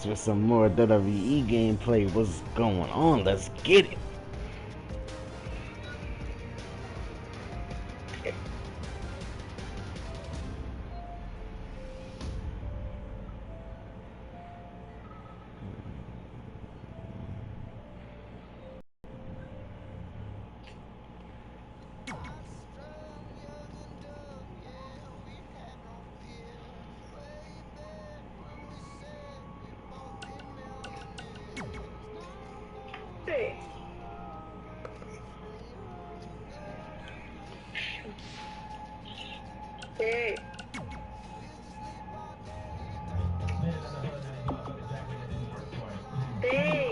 For some more WWE gameplay. What's going on? Let's get it. Hey. Hey. Hey.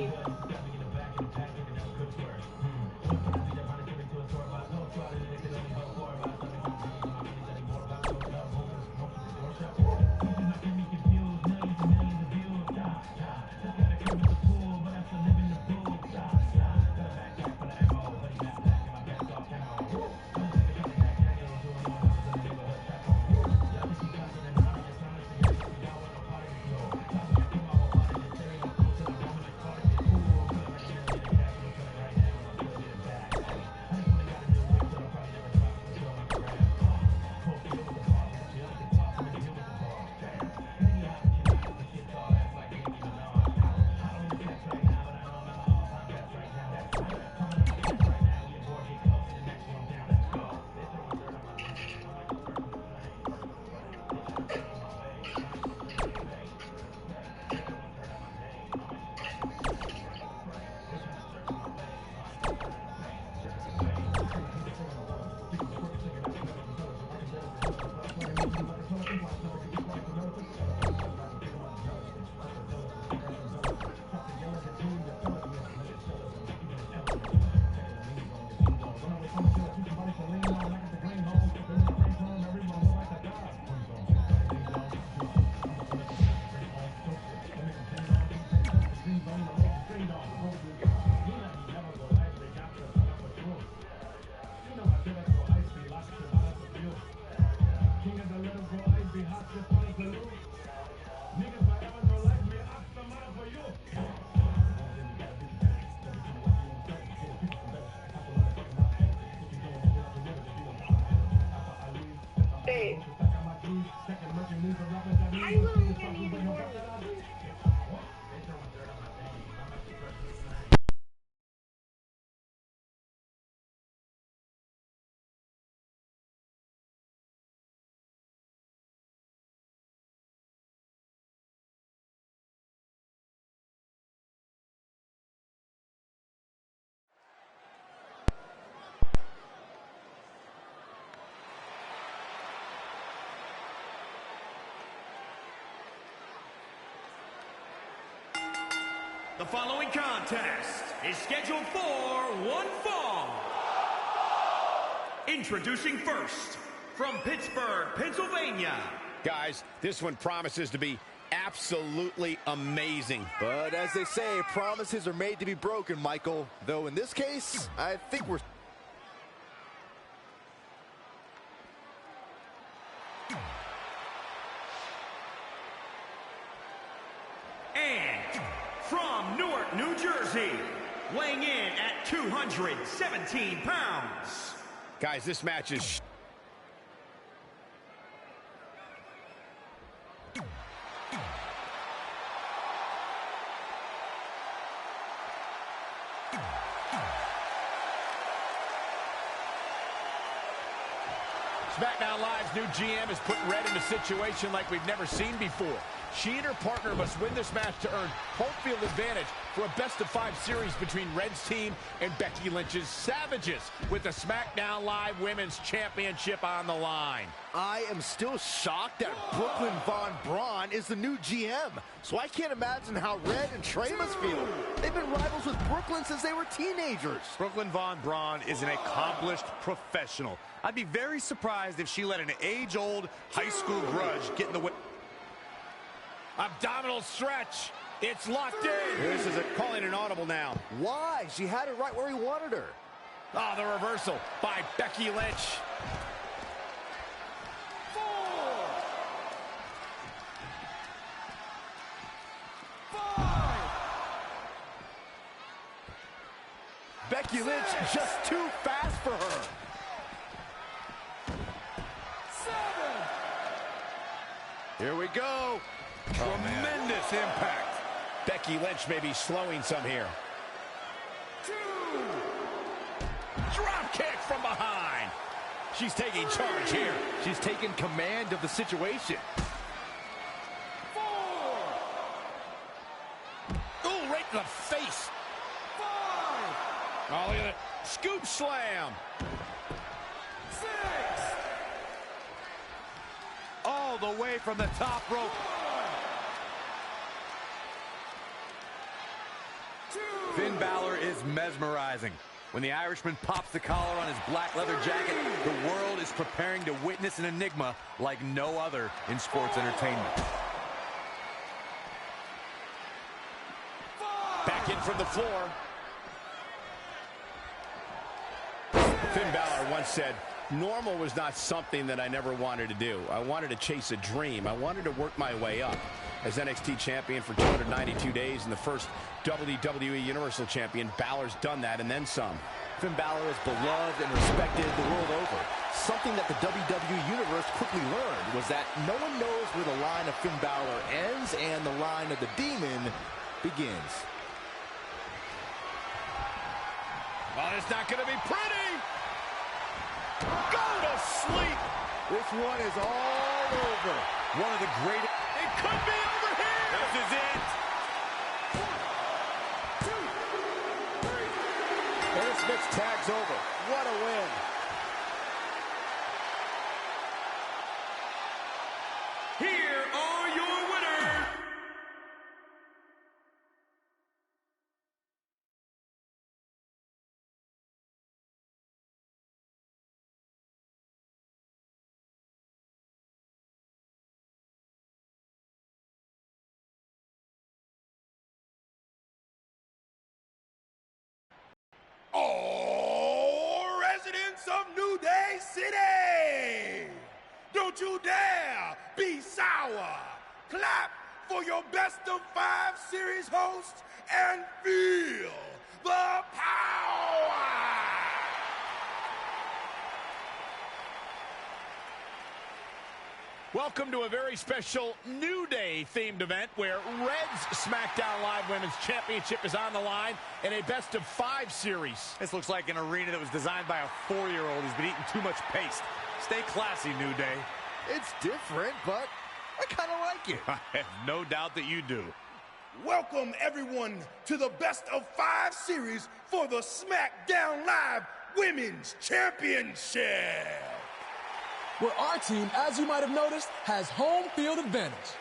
Hey. How you gonna get me to work? The following contest is scheduled for one fall. Introducing first, from Pittsburgh, Pennsylvania. Guys, this one promises to be absolutely amazing. But as they say, promises are made to be broken, Michael. Though in this case, I think we're... And from Newark, New Jersey, weighing in at 217 pounds. Guys, this match is... SmackDown Live's new GM is putting Red in a situation like we've never seen before. She and her partner must win this match to earn home field advantage for a best-of-5 series between Red's team and Becky Lynch's Savages, with the SmackDown Live Women's Championship on the line. I am still shocked that Brooklyn Von Braun is the new GM. So I can't imagine how Red and Trey must feel. They've been rivals with Brooklyn since they were teenagers. Brooklyn Von Braun is an accomplished professional. I'd be very surprised if she let an age-old high school grudge get in the way. Abdominal stretch. It's locked in. This is calling an audible now. Why? She had it right where he wanted her. Oh, the reversal by Becky Lynch. 4, 5, Becky Lynch just too fast for her. 7. Here we go. Tremendous impact. Becky Lynch may be slowing some here. 2. Drop kick from behind. She's taking charge here. She's taking command of the situation. 4. Ooh, right in the face. 5. Oh, look at it. Scoop slam. 6. All the way from the top rope. 2. Finn Balor is mesmerizing. When the Irishman pops the collar on his black leather jacket, the world is preparing to witness an enigma like no other in sports entertainment. 5. Back in from the floor. Finn Balor once said, normal was not something that I never wanted to do. I wanted to chase a dream. I wanted to work my way up. As NXT champion for 292 days and the first WWE Universal Champion, Balor's done that and then some. Finn Balor is beloved and respected the world over. Something that the WWE Universe quickly learned was that no one knows where the line of Finn Balor ends and the line of the Demon begins. Well, it's not going to be pretty. Go to sleep. This one is all over. One of the greatest. It could be over here. This is it. 1, 2, 3. Aaron Smith's tag's over. What a win. Here are your winners. All residents of New Day City, don't you dare be sour. Clap for your best of 5 series host and feel the power. Welcome to a very special New Day themed event where Red's SmackDown Live Women's Championship is on the line in a best of 5 series. This looks like an arena that was designed by a 4-year-old who's been eating too much paste. Stay classy, New Day. It's different, but I kind of like it. I have no doubt that you do. Welcome everyone to the best of 5 series for the SmackDown Live Women's Championship. Where our team, as you might have noticed, has home field advantage.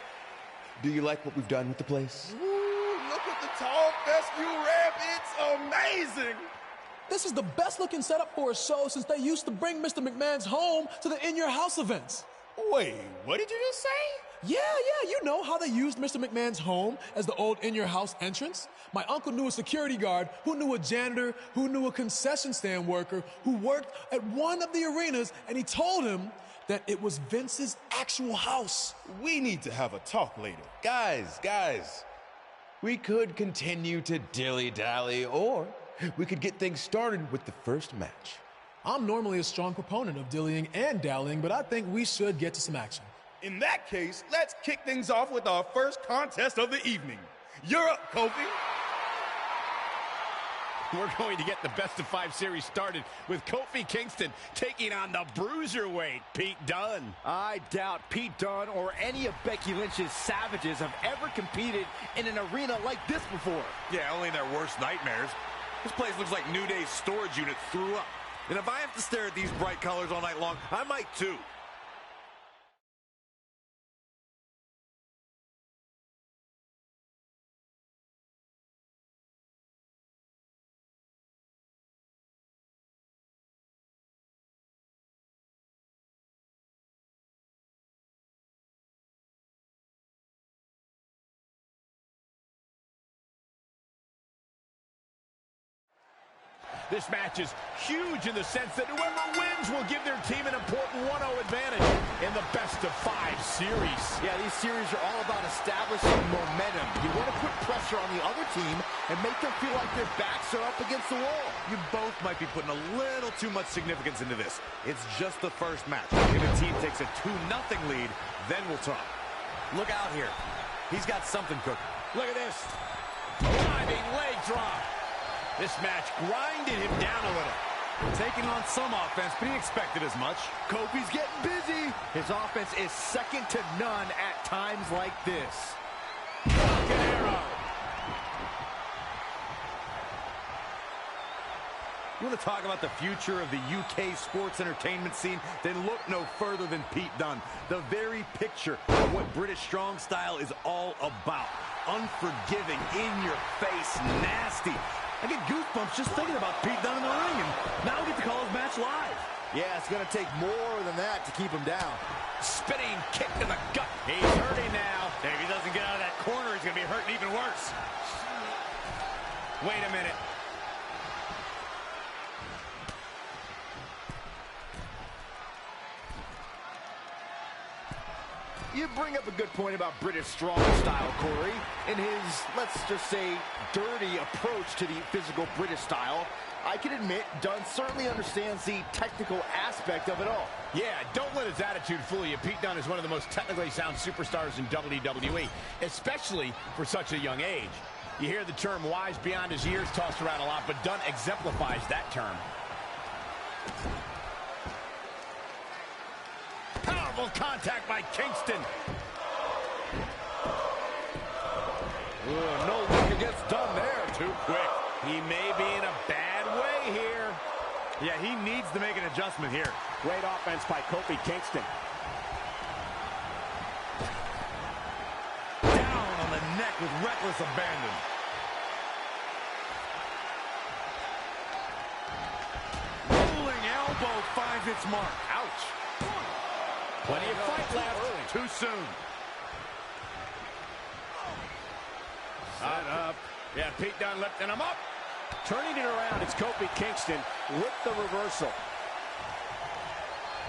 Do you like what we've done with the place? Ooh, look at the tall fescue ramp. It's amazing. This is the best looking setup for a show since they used to bring Mr. McMahon's home to the In Your House events. Wait, what did you just say? Yeah, you know how they used Mr. McMahon's home as the old In Your House entrance? My uncle knew a security guard, who knew a janitor, who knew a concession stand worker, who worked at one of the arenas, and he told him that it was Vince's actual house. We need to have a talk later. Guys, we could continue to dilly-dally, or we could get things started with the first match. I'm normally a strong proponent of dillying and dallying, but I think we should get to some action. In that case, let's kick things off with our first contest of the evening. You're up, Kofi. We're going to get the best of 5 series started with Kofi Kingston taking on the bruiserweight Pete Dunne. I doubt Pete Dunne or any of Becky Lynch's savages have ever competed in an arena like this before. Yeah, only in their worst nightmares. This place looks like New Day's storage unit threw up. And if I have to stare at these bright colors all night long, I might too. This match is huge in the sense that whoever wins will give their team an important 1-0 advantage in the best-of-5 series. Yeah, these series are all about establishing momentum. You want to put pressure on the other team and make them feel like their backs are up against the wall. You both might be putting a little too much significance into this. It's just the first match. If a team takes a 2-0 lead, then we'll talk. Look out here. He's got something cooking. Look at this. Driving leg drop. This match grinded him down a little. Taking on some offense, but he expected as much. Kofi's getting busy. His offense is second to none at times like this. Rocket arrow. You want to talk about the future of the UK sports entertainment scene? Then look no further than Pete Dunne. The very picture of what British strong style is all about. Unforgiving, in your face, nasty. I get goosebumps just thinking about Pete Dunne in the ring, and now we get to call his match live. Yeah, it's going to take more than that to keep him down. Spinning kick to the gut. He's hurting now. If he doesn't get out of that corner, he's going to be hurting even worse. Wait a minute. You bring up a good point about British strong style, Corey. In his, let's just say, dirty approach to the physical British style, I can admit Dunne certainly understands the technical aspect of it all. Yeah, don't let his attitude fool you. Pete Dunne is one of the most technically sound superstars in WWE, especially for such a young age. You hear the term wise beyond his years tossed around a lot, but Dunne exemplifies that term. Powerful contact by Kingston. Ooh, no look against Dunne there. Too quick. He may be in a bad way here. Yeah, he needs to make an adjustment here. Great offense by Kofi Kingston. Down on the neck with reckless abandon. Rolling elbow finds its mark. Ouch. Plenty of fight left. Too soon. Set up. Yeah, Pete Dunne lifting him up. Turning it around, it's Kofi Kingston with the reversal.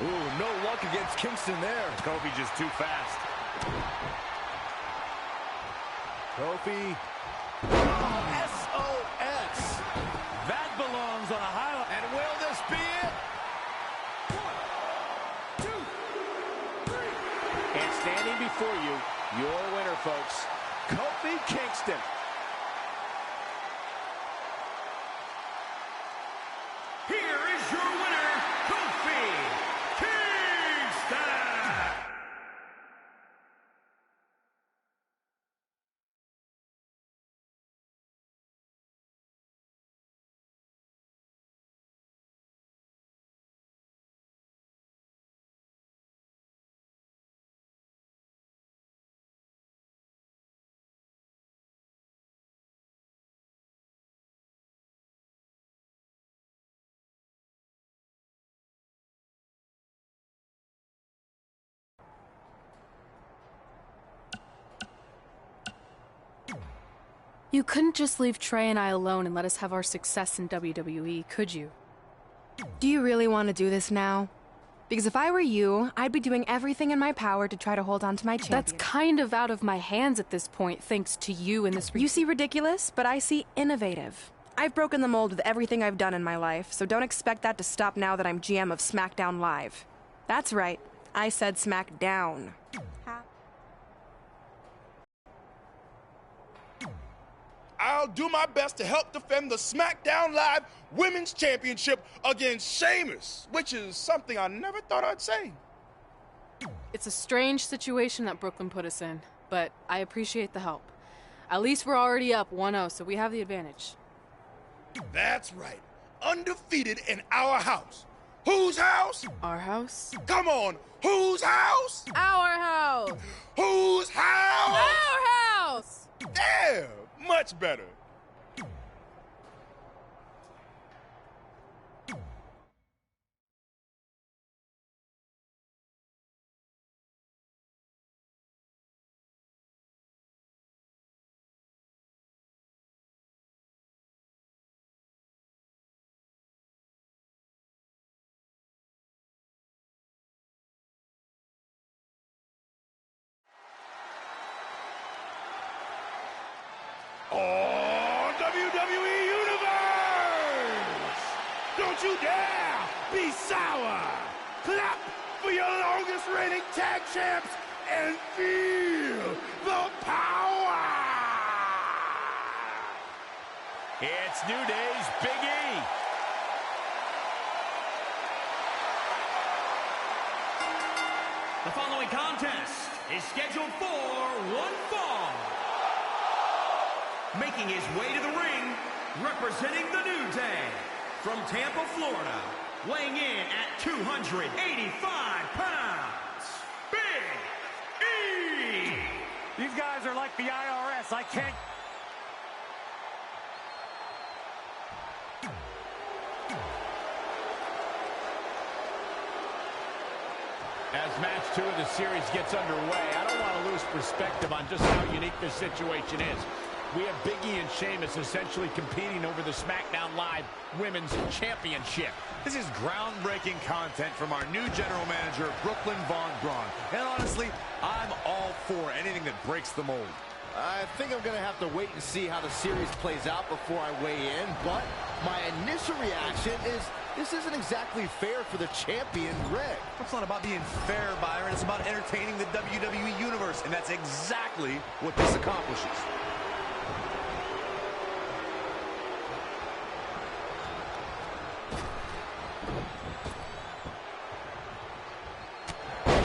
Ooh, no luck against Kingston there. Kofi just too fast. Kofi. Oh, SOS. That belongs on a highlight. And will this be it? 1, 2, 3. And standing before you, your winner, folks, Kofi Kingston. Here is your winner, Kofi Kingston. You couldn't just leave Trey and I alone and let us have our success in WWE, could you? Do you really want to do this now? Because if I were you, I'd be doing everything in my power to try to hold on to my champion. That's kind of out of my hands at this point, thanks to you and this... You see ridiculous, but I see innovative. I've broken the mold with everything I've done in my life, so don't expect that to stop now that I'm GM of SmackDown Live. That's right, I said SmackDown. I'll do my best to help defend the SmackDown Live Women's Championship against Sheamus, which is something I never thought I'd say. It's a strange situation that Brooklyn put us in, but I appreciate the help. At least we're already up 1-0, so we have the advantage. That's right. Undefeated in our house. Whose house? Our house? Come on. Whose house? Our house! Whose house? Our house! Yeah, much better. Oh, WWE Universe! Don't you dare be sour! Clap for your longest reigning tag champs and feel the power! It's New Day's Big E. The following contest is scheduled for one fall. Making his way to the ring, representing the New Day, from Tampa, Florida, weighing in at 285 pounds, Big E! These guys are like the IRS. I can't... As match 2 of the series gets underway, I don't want to lose perspective on just how unique this situation is. We have Big E and Sheamus essentially competing over the SmackDown Live Women's Championship. This is groundbreaking content from our new general manager, Brooklyn Von Braun. And honestly, I'm all for anything that breaks the mold. I think I'm going to have to wait and see how the series plays out before I weigh in, but my initial reaction is this isn't exactly fair for the champion, Red. It's not about being fair, Byron. It's about entertaining the WWE Universe, and that's exactly what this accomplishes.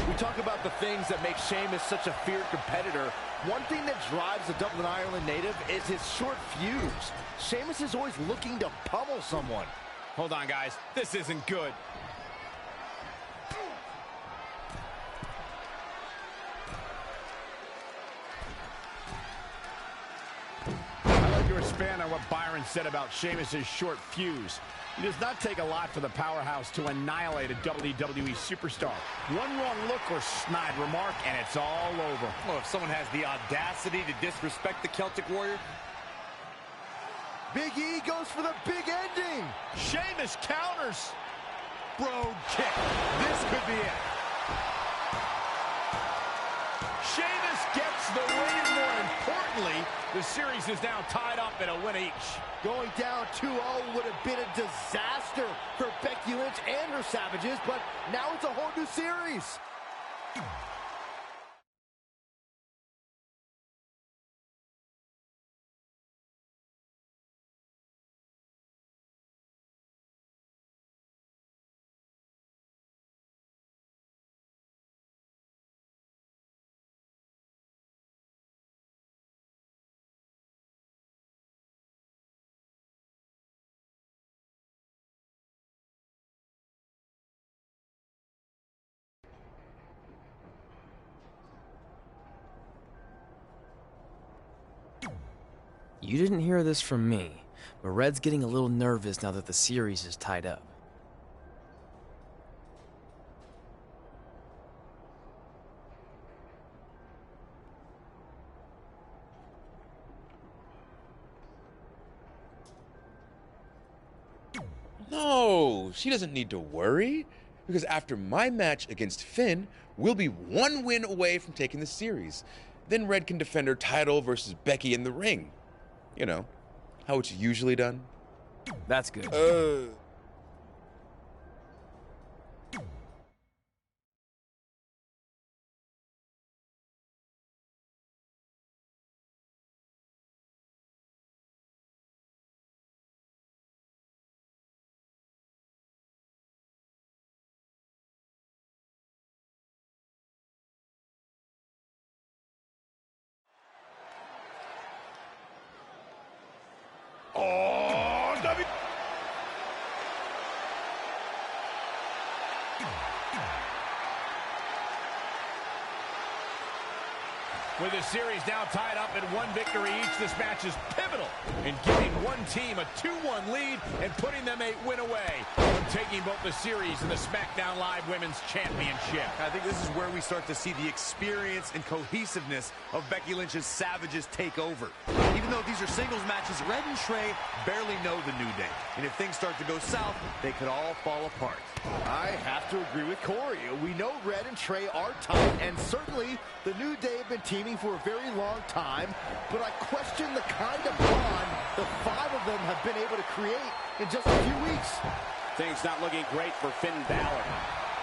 We talk about the things that make Sheamus such a feared competitor. One thing that drives the Dublin, Ireland native is his short fuse. Sheamus is always looking to pummel someone. Hold on, guys. This isn't good. I like your expand on what Byron said about Sheamus' short fuse. It does not take a lot for the powerhouse to annihilate a WWE superstar. One wrong look or snide remark, and it's all over. Well, if someone has the audacity to disrespect the Celtic Warrior. Big E goes for the big ending. Sheamus counters. Brogue kick. This could be it. Sheamus gets the win, and more importantly, the series is now tied up at a win each. Going down 2-0 would have been a disaster for Becky Lynch and her Savages, but now it's a whole new series. You didn't hear this from me, but Red's getting a little nervous now that the series is tied up. No, she doesn't need to worry, because after my match against Finn, we'll be one win away from taking the series. Then Red can defend her title versus Becky in the ring. You know, how it's usually done. That's good. Oh, With the series now tied up at one victory each, this match is pivotal in giving one team a 2-1 lead and putting them a win away from taking both the series and the SmackDown Live Women's Championship. I think this is where we start to see the experience and cohesiveness of Becky Lynch's Savages take over. Even though these are singles matches, Red and Trey barely know the New Day. And if things start to go south, they could all fall apart. I have to agree with Corey. We know Red and Trey are tight, and certainly the New Day have been teaming waiting for a very long time, but I question the kind of bond the 5 of them have been able to create in just a few weeks. Things not looking great for Finn Balor.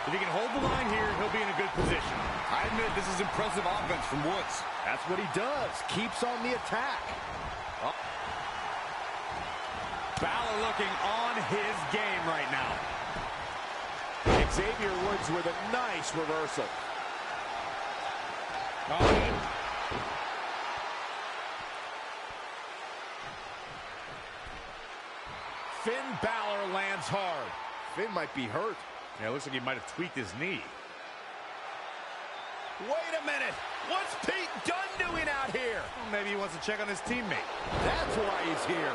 If he can hold the line here, he'll be in a good position. I admit this is impressive offense from Woods. That's what he does. Keeps on the attack. Oh. Balor looking on his game right now. Xavier Woods with a nice reversal. Oh, good. Finn Balor lands hard. Finn might be hurt. Yeah, it looks like he might have tweaked his knee. Wait a minute. What's Pete Dunne doing out here? Well, maybe he wants to check on his teammate. That's why he's here.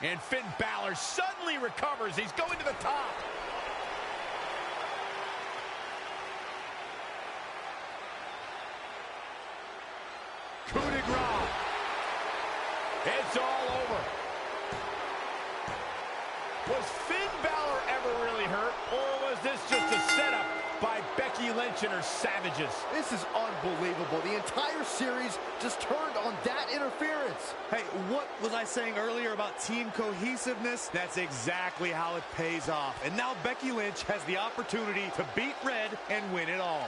And Finn Balor suddenly recovers. He's going to the top. Coup de grace. It's all over. Was Finn Balor ever really hurt, or was this just a setup by Becky Lynch and her savages? This is unbelievable. The entire series just turned on that interference. Hey, what was I saying earlier about team cohesiveness? That's exactly how it pays off. And now Becky Lynch has the opportunity to beat Red and win it all.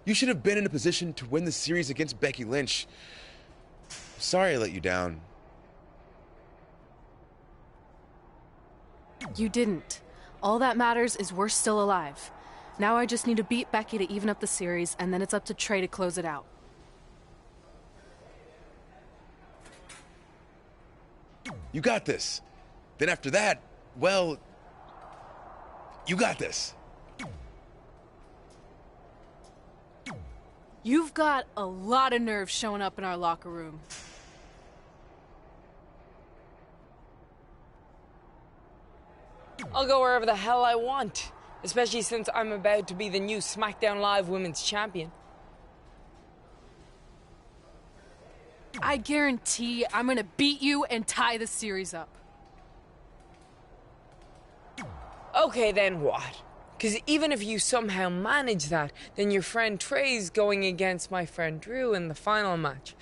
You should have been in a position to win the series against Becky Lynch. Sorry I let you down. You didn't. All that matters is we're still alive. Now I just need to beat Becky to even up the series, and then it's up to Trey to close it out. You got this. Then after that, well, you got this. You've got a lot of nerve showing up in our locker room. I'll go wherever the hell I want, especially since I'm about to be the new SmackDown Live Women's Champion. I guarantee I'm gonna beat you and tie the series up. Okay, then what? Because even if you somehow manage that, then your friend Trey's going against my friend Drew in the final match.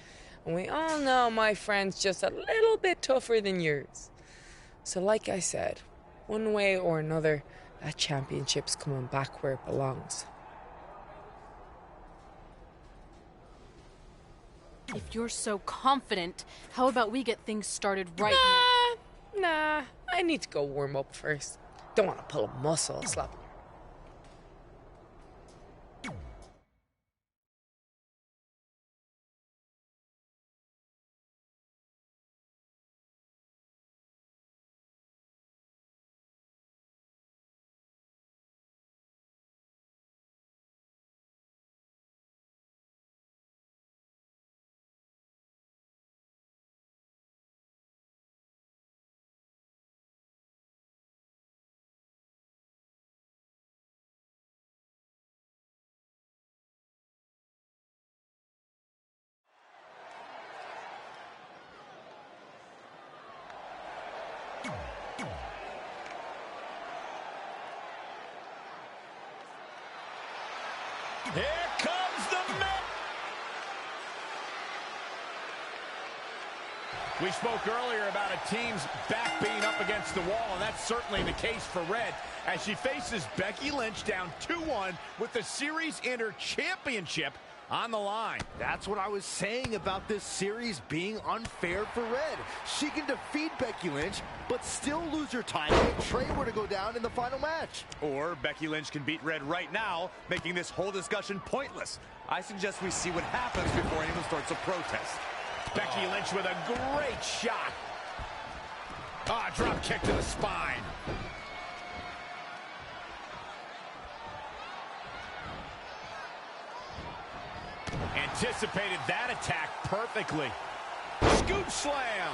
And we all know my friend's just a little bit tougher than yours. So like I said, one way or another, that championship's coming back where it belongs. If you're so confident, how about we get things started right now? Nah, I need to go warm up first. Don't want to pull a muscle slap. Here comes the man. We spoke earlier about a team's back being up against the wall, and that's certainly the case for Red as she faces Becky Lynch down 2-1 with the series in her championship on the line. That's what I was saying about this series being unfair for Red. She can defeat Becky Lynch, but still lose her title if Trey were to go down in the final match. Or Becky Lynch can beat Red right now, making this whole discussion pointless. I suggest we see what happens before anyone starts a protest. Becky Lynch with a great shot. Ah, drop kick to the spine. Anticipated that attack perfectly. Scoop slam.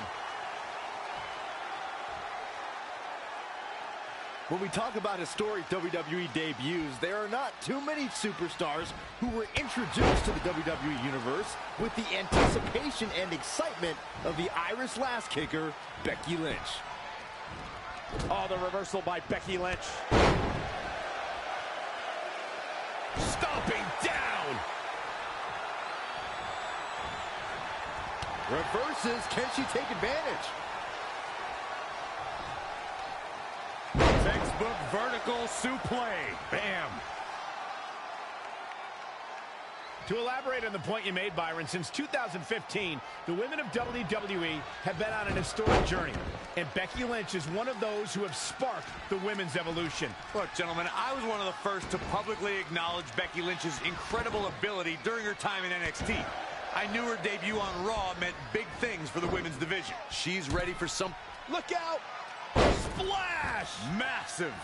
When we talk about historic WWE debuts, there are not too many superstars who were introduced to the WWE Universe with the anticipation and excitement of the Irish Lass Kicker, Becky Lynch. Oh, the reversal by Becky Lynch. Stomping down. Reverses, can she take advantage? Textbook vertical suplex. Bam. To elaborate on the point you made, Byron, since 2015, the women of WWE have been on an historic journey. And Becky Lynch is one of those who have sparked the women's evolution. Look, gentlemen, I was one of the first to publicly acknowledge Becky Lynch's incredible ability during her time in NXT. I knew her debut on Raw meant big things for the women's division. She's ready for some... Look out! Splash! Massive.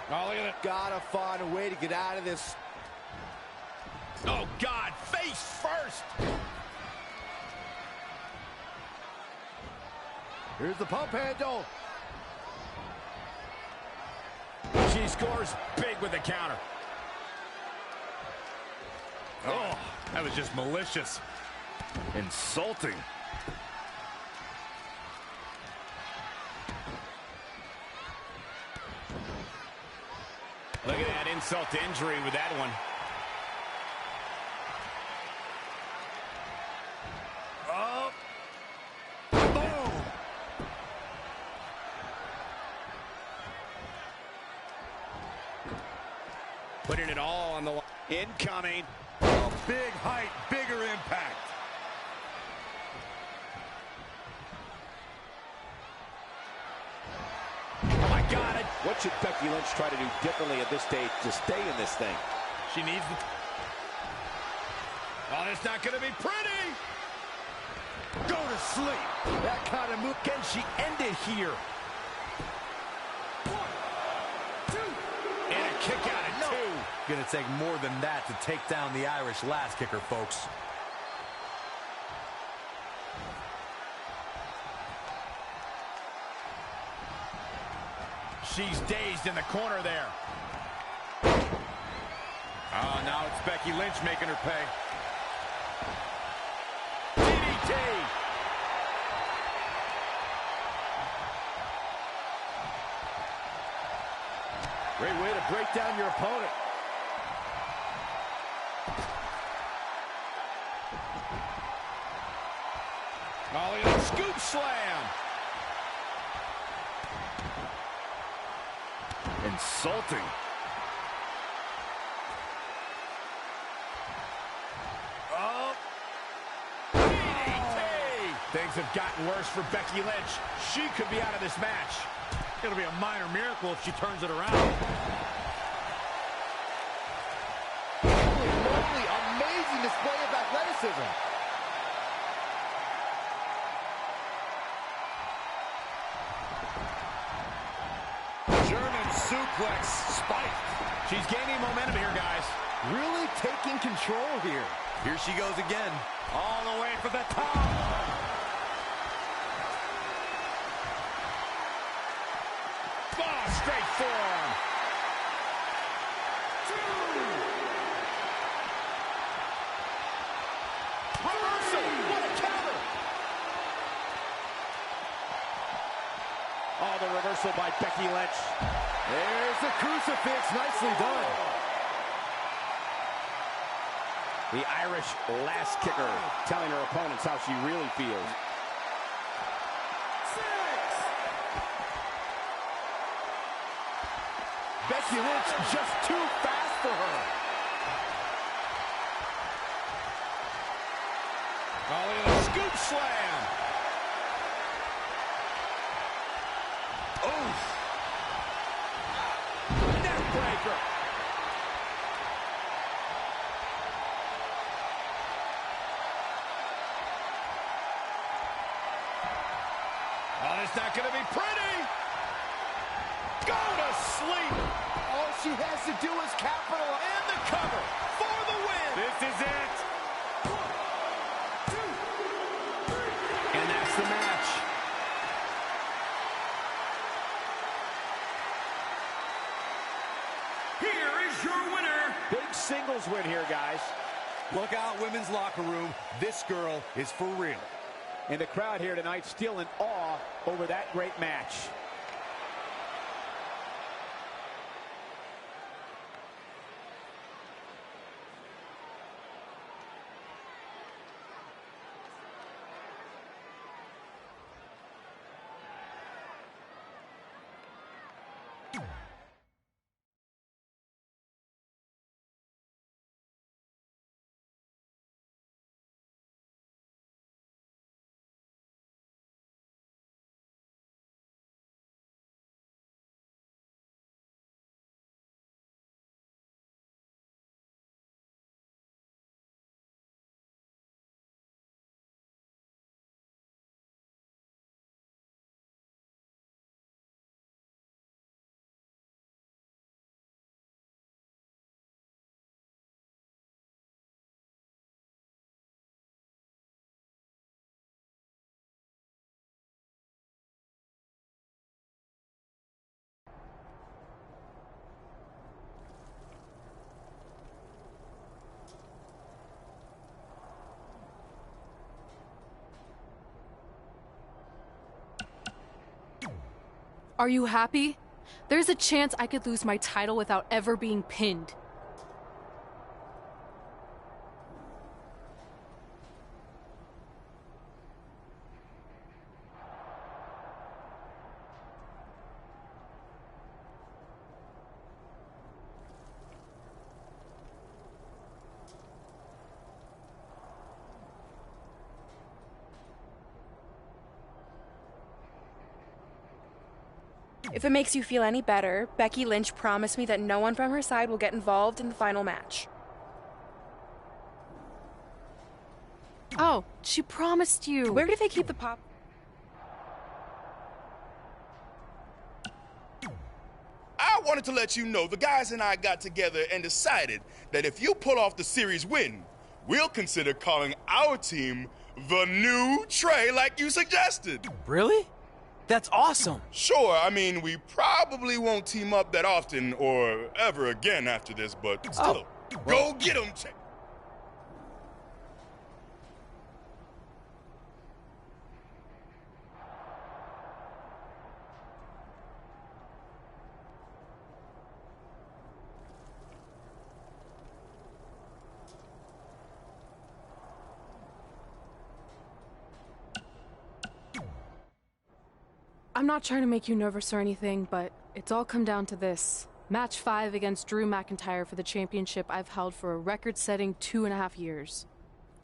Oh, look at it. Gotta find a way to get out of this. Oh, God, face first. Here's the pump handle. She scores big with the counter. Oh, that was just malicious. Insulting. Look at that insult to injury with that one. Oh. Boom. Putting it all on the line. Incoming. Oh, big height, bigger impact. Oh, my God. What should Becky Lynch try to do differently at this stage to stay in this thing? She needs the... Oh, it's not going to be pretty. Go to sleep. That kind of move. Can she end it here? 1, 2. And a kick out of 2. Gonna take more than that to take down the Irish Lass Kicker, folks. She's dazed in the corner there. Oh, now it's Becky Lynch making her pay. DDT. Great way to break down your opponent. Oh, look at that scoop slam. Insulting. Oh. DDT. Things have gotten worse for Becky Lynch. She could be out of this match. It'll be a minor miracle if she turns it around. Holy moly, amazing display of athleticism. German suplex spike. She's gaining momentum here, guys. Really taking control here. Here she goes again. All the way for the top. Oh, straight forearm. 2. Reversal. What a counter. Oh, the reversal by Becky Lynch. There's the crucifix. Nicely done. The Irish Lass Kicker telling her opponents how she really feels. 6. Becky Lynch just too fast for her. Oh, look at the scoop slam. Oh. Neck breaker. Oh, it's not going to be pretty. Go to sleep. All she has to do is capitalize. And the cover for the win. This is it. 1, 2, 3. And that's the match. Here is your winner. Big singles win here, guys. Look out, women's locker room. This girl is for real. And the crowd here tonight still in awe over that great match. Are you happy? There's a chance I could lose my title without ever being pinned. If it makes you feel any better, Becky Lynch promised me that no one from her side will get involved in the final match. Oh, she promised you. Where do they keep the pop? I wanted to let you know the guys and I got together and decided that if you pull off the series win, we'll consider calling our team the New Trey like you suggested. Really? That's awesome. Sure, I mean, we probably won't team up that often or ever again after this, but still, go get 'em, Trey. I'm not trying to make you nervous or anything, but it's all come down to this. Match 5 against Drew McIntyre for the championship I've held for a record-setting 2.5 years.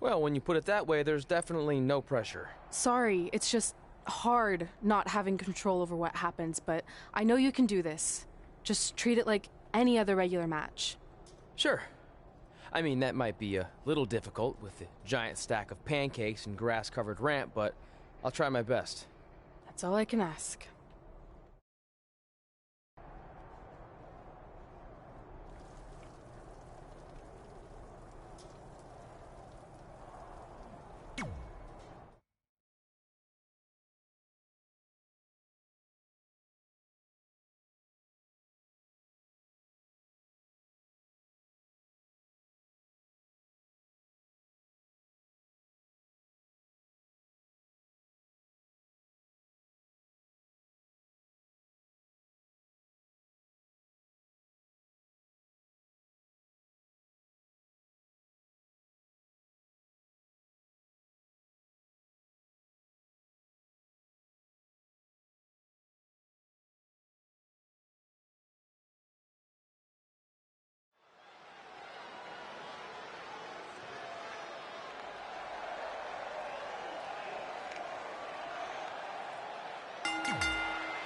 Well, when you put it that way, there's definitely no pressure. Sorry, it's just hard not having control over what happens, but I know you can do this. Just treat it like any other regular match. Sure. I mean, that might be a little difficult with the giant stack of pancakes and grass-covered ramp, but I'll try my best. That's all I can ask.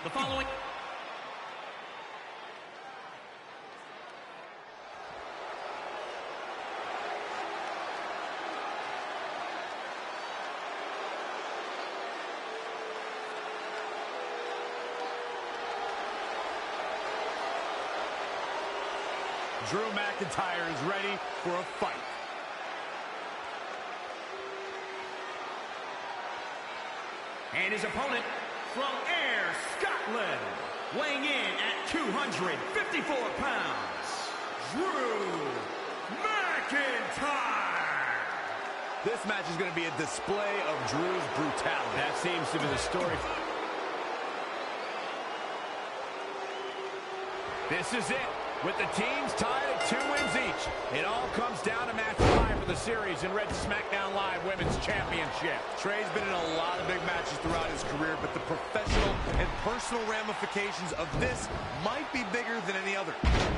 The following... Drew McIntyre is ready for a fight. And his opponent from Ayr, Scotland, weighing in at 254 pounds, Drew McIntyre. This match is going to be a display of Drew's brutality. That seems to be the story. This is it. With the teams tied at 2 wins each, it all comes down to match 5 for the series in Red's SmackDown Live Women's Championship. Trey's been in a lot of big matches throughout his career, but the professional and personal ramifications of this might be bigger than any other.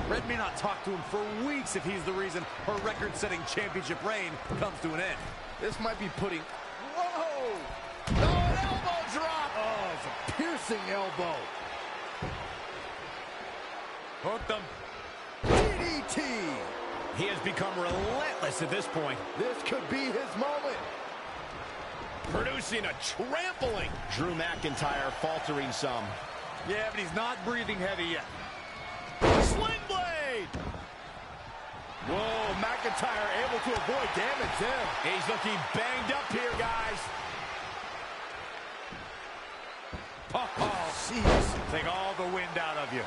Red may not talk to him for weeks if he's the reason her record-setting championship reign comes to an end. This might be putting... Whoa! No, an elbow drop! Oh, it's a piercing elbow. Hooked him. DDT! He has become relentless at this point. This could be his moment. Producing a trampling. Drew McIntyre faltering some. Yeah, but he's not breathing heavy yet. Sling blade! Whoa, McIntyre able to avoid damage there. He's looking banged up here, guys. Oh, jeez. Take all the wind out of you.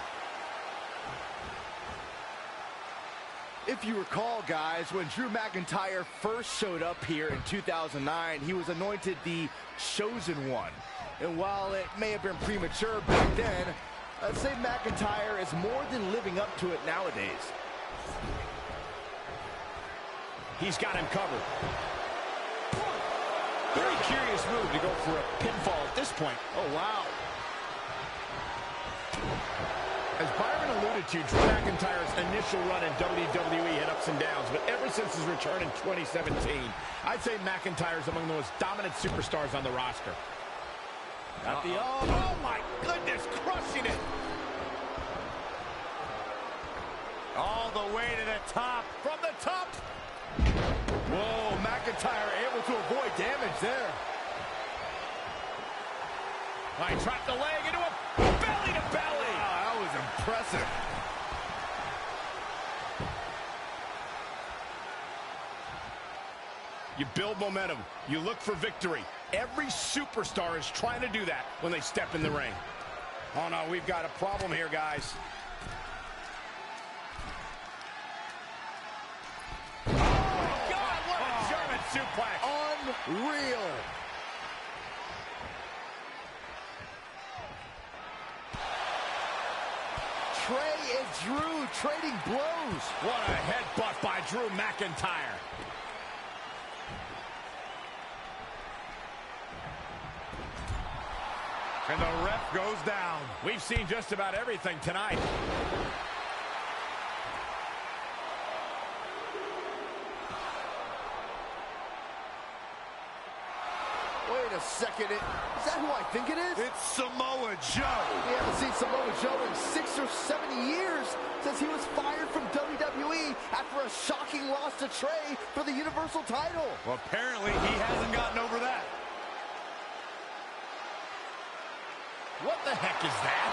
If you recall, guys, when Drew McIntyre first showed up here in 2009, he was anointed the Chosen One. And while it may have been premature back then, I'd say McIntyre is more than living up to it nowadays. He's got him covered. Very curious move to go for a pinfall at this point. Oh, wow. As Byron alluded to, Drew McIntyre's initial run in WWE had ups and downs, but ever since his return in 2017, I'd say McIntyre's among the most dominant superstars on the roster. Got the oh my goodness, crushing it. All the way to the top. From the top. Whoa, McIntyre able to avoid damage there. I trapped the leg into a belly to belly. Wow, that was impressive. You build momentum. You look for victory. Every superstar is trying to do that when they step in the ring. Oh, no, we've got a problem here, guys. Oh, my God, what a German suplex. Unreal. Trey and Drew trading blows. What a headbutt by Drew McIntyre. And the ref goes down. We've seen just about everything tonight. Wait a second. Is that who I think it is? It's Samoa Joe. We haven't seen Samoa Joe in 6 or 7 years since he was fired from WWE after a shocking loss to Trey for the Universal title. Well, apparently he hasn't gotten over that. What the heck is that?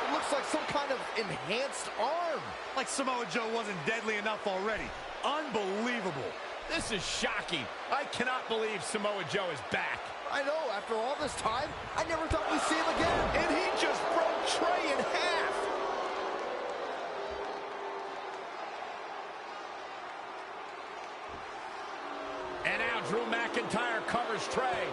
It looks like some kind of enhanced arm. Like Samoa Joe wasn't deadly enough already. Unbelievable. This is shocking. I cannot believe Samoa Joe is back. I know, after all this time, I never thought we'd see him again. And he just broke Trey in half. And now Drew McIntyre covers Trey.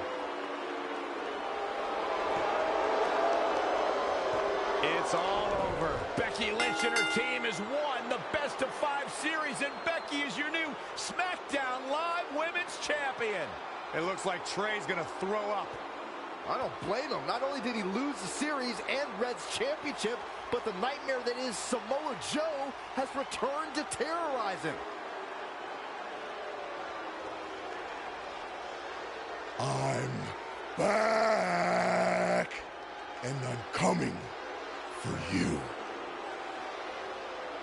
It's all over. Becky Lynch and her team has won the Best of 5 series, and Becky is your new SmackDown Live Women's Champion. It looks like Trey's going to throw up. I don't blame him. Not only did he lose the series and Red's championship, but the nightmare that is Samoa Joe has returned to terrorize him. I'm back, and I'm coming for you.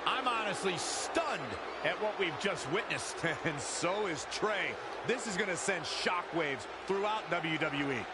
I'm honestly stunned at what we've just witnessed. And so is Trey. This is going to send shockwaves throughout WWE.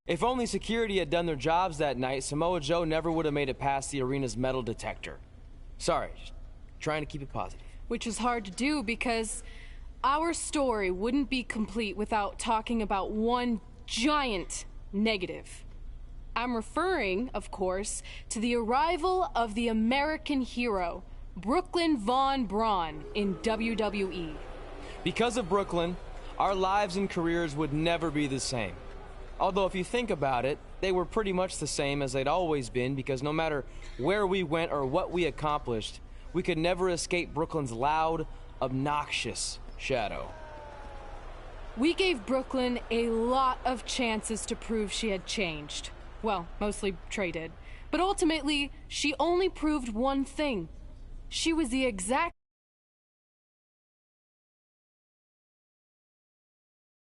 If only security had done their jobs that night, Samoa Joe never would have made it past the arena's metal detector. Sorry, just trying to keep it positive. Which is hard to do because our story wouldn't be complete without talking about one giant negative. I'm referring, of course, to the arrival of the American hero, Brooklyn Von Braun, in WWE. Because of Brooklyn, our lives and careers would never be the same. Although if you think about it, they were pretty much the same as they'd always been, because no matter where we went or what we accomplished, we could never escape Brooklyn's loud, obnoxious shadow. We gave Brooklyn a lot of chances to prove she had changed. Well, mostly Trey did. But ultimately, she only proved one thing. She was the exact